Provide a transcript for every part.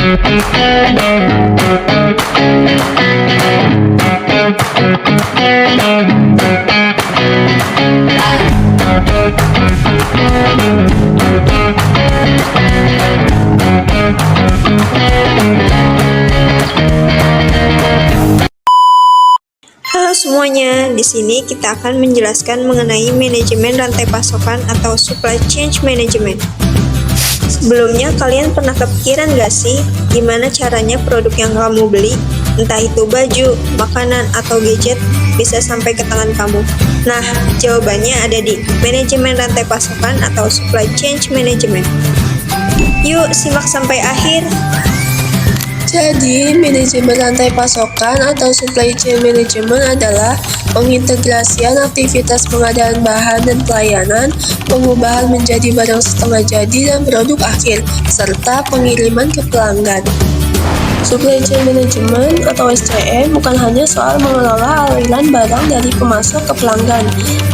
Halo semuanya, di sini kita akan menjelaskan mengenai manajemen rantai pasokan atau supply chain management. Sebelumnya kalian pernah kepikiran gak sih gimana caranya produk yang kamu beli, entah itu baju, makanan, atau gadget, bisa sampai ke tangan kamu? Nah, jawabannya ada di manajemen rantai pasokan atau supply chain management. Yuk simak sampai akhir. Jadi, manajemen rantai pasokan atau supply chain management adalah pengintegrasian aktivitas pengadaan bahan dan pelayanan, pengubahan menjadi barang setengah jadi dan produk akhir, serta pengiriman ke pelanggan. Supply chain management atau SCM bukan hanya soal mengelola aliran barang dari pemasok ke pelanggan.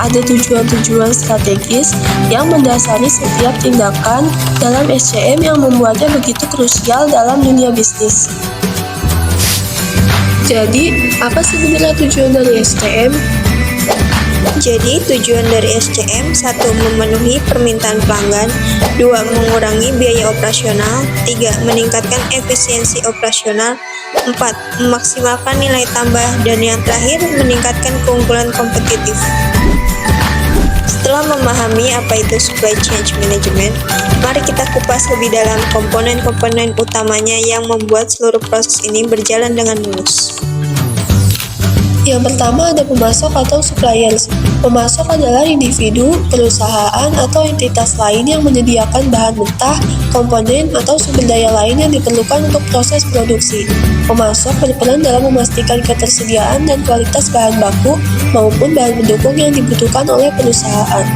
Ada tujuan-tujuan strategis yang mendasari setiap tindakan dalam SCM yang membuatnya begitu krusial dalam dunia bisnis. Jadi, apa sebenarnya tujuan dari SCM? Jadi, tujuan dari SCM 1. Memenuhi permintaan pelanggan, 2. Mengurangi biaya operasional, 3. Meningkatkan efisiensi operasional, 4. Memaksimalkan nilai tambah, dan yang terakhir, meningkatkan keunggulan kompetitif. Setelah memahami apa itu supply chain management, mari kita kupas lebih dalam komponen-komponen utamanya yang membuat seluruh proses ini berjalan dengan mulus. Yang pertama ada pemasok atau suppliers. Pemasok adalah individu, perusahaan, atau entitas lain yang menyediakan bahan mentah, komponen, atau sumber daya lain yang diperlukan untuk proses produksi. Pemasok berperan dalam memastikan ketersediaan dan kualitas bahan baku maupun bahan pendukung yang dibutuhkan oleh perusahaan.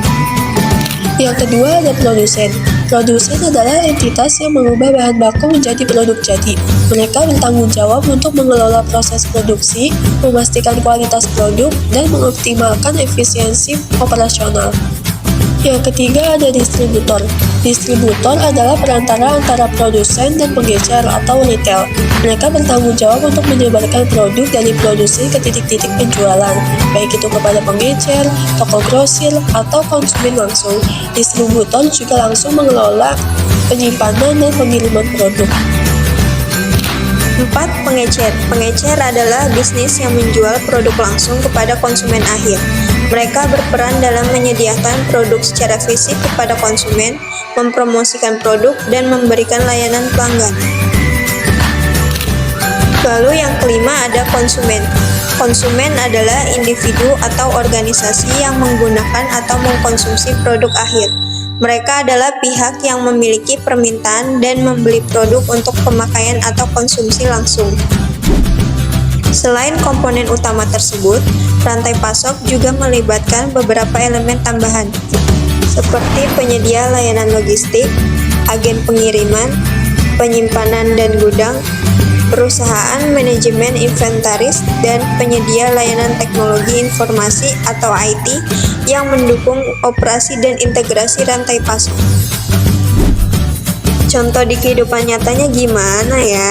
Yang kedua ada produsen. Produsen adalah entitas yang mengubah bahan baku menjadi produk jadi. Mereka bertanggung jawab untuk mengelola proses produksi, memastikan kualitas produk, dan mengoptimalkan efisiensi operasional. Yang ketiga ada distributor. Distributor adalah perantara antara produsen dan pengecer atau retail. Mereka bertanggung jawab untuk menyebarkan produk dari produsen ke titik-titik penjualan, baik itu kepada pengecer, toko grosir, atau konsumen langsung. Distributor juga langsung mengelola penyimpanan dan pengiriman produk. 4. Pengecer. Pengecer adalah bisnis yang menjual produk langsung kepada konsumen akhir. Mereka berperan dalam menyediakan produk secara fisik kepada konsumen, mempromosikan produk, dan memberikan layanan pelanggan. Lalu yang kelima ada konsumen. Konsumen adalah individu atau organisasi yang menggunakan atau mengkonsumsi produk akhir. Mereka adalah pihak yang memiliki permintaan dan membeli produk untuk pemakaian atau konsumsi langsung. Selain komponen utama tersebut, rantai pasok juga melibatkan beberapa elemen tambahan, seperti penyedia layanan logistik, agen pengiriman, penyimpanan dan gudang, perusahaan manajemen inventaris, dan penyedia layanan teknologi informasi atau IT yang mendukung operasi dan integrasi rantai pasok. Contoh di kehidupan nyatanya gimana ya?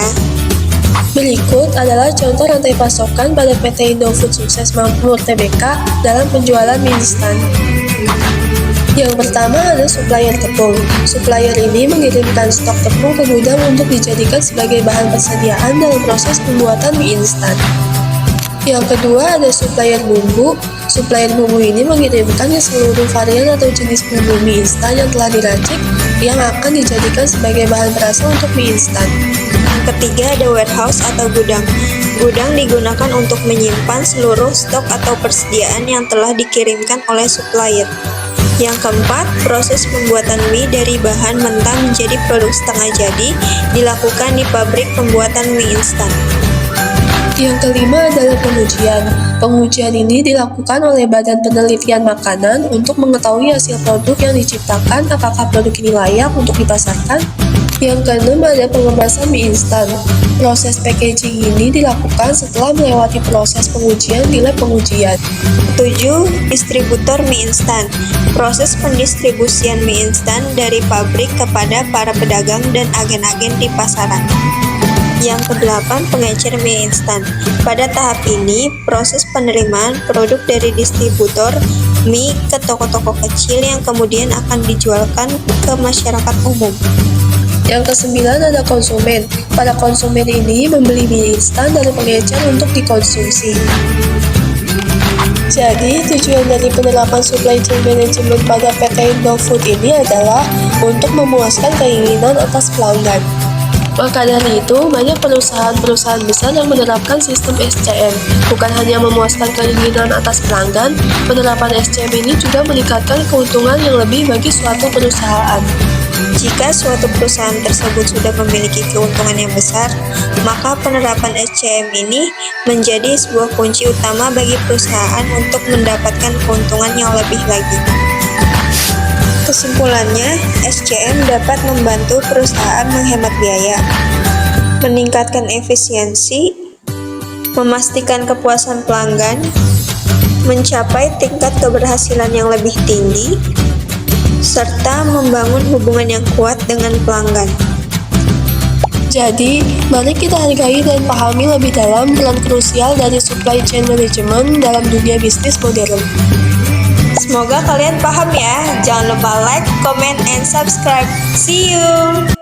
Berikut adalah contoh rantai pasokan pada PT Indofood Sukses Makmur Tbk dalam penjualan mie instan. Yang pertama ada supplier tepung. Supplier ini mengirimkan stok tepung ke gudang untuk dijadikan sebagai bahan persediaan dalam proses pembuatan mie instan. Yang kedua ada supplier bumbu. Supplier bumbu ini mengirimkan seluruh varian atau jenis bumbu mie instan yang telah diracik yang akan dijadikan sebagai bahan perasa untuk mie instan. Yang ketiga ada warehouse atau gudang. Gudang digunakan untuk menyimpan seluruh stok atau persediaan yang telah dikirimkan oleh supplier. Yang keempat, proses pembuatan mie dari bahan mentah menjadi produk setengah jadi dilakukan di pabrik pembuatan mie instan. Yang kelima adalah pengujian. Pengujian ini dilakukan oleh Badan Penelitian Makanan untuk mengetahui hasil produk yang diciptakan apakah produk ini layak untuk dipasarkan. Yang keenam ada pengemasan mie instan. Proses packaging ini dilakukan setelah melewati proses pengujian di lab pengujian. 7. Distributor mie instan. Proses pendistribusian mie instan dari pabrik kepada para pedagang dan agen-agen di pasaran. Yang ke-8, pengecer mie instan. Pada tahap ini, proses penerimaan produk dari distributor mie ke toko-toko kecil yang kemudian akan dijualkan ke masyarakat umum. Yang ke-9 ada konsumen. Para konsumen ini membeli mie instan dari pengecer untuk dikonsumsi. Jadi, tujuan dari penerapan supply chain management pada PT Indofood ini adalah untuk memuaskan keinginan atas pelanggan. Maka dari itu, banyak perusahaan-perusahaan besar yang menerapkan sistem SCM. Bukan hanya memuaskan keinginan atas pelanggan, penerapan SCM ini juga meningkatkan keuntungan yang lebih bagi suatu perusahaan. Jika suatu perusahaan tersebut sudah memiliki keuntungan yang besar, maka penerapan SCM ini menjadi sebuah kunci utama bagi perusahaan untuk mendapatkan keuntungan yang lebih lagi. Kesimpulannya, SCM dapat membantu perusahaan menghemat biaya, meningkatkan efisiensi, memastikan kepuasan pelanggan, mencapai tingkat keberhasilan yang lebih tinggi, serta membangun hubungan yang kuat dengan pelanggan. Jadi, mari kita hargai dan pahami lebih dalam peran krusial dari supply chain management dalam dunia bisnis modern. Semoga kalian paham ya. Jangan lupa like, comment, and subscribe. See you!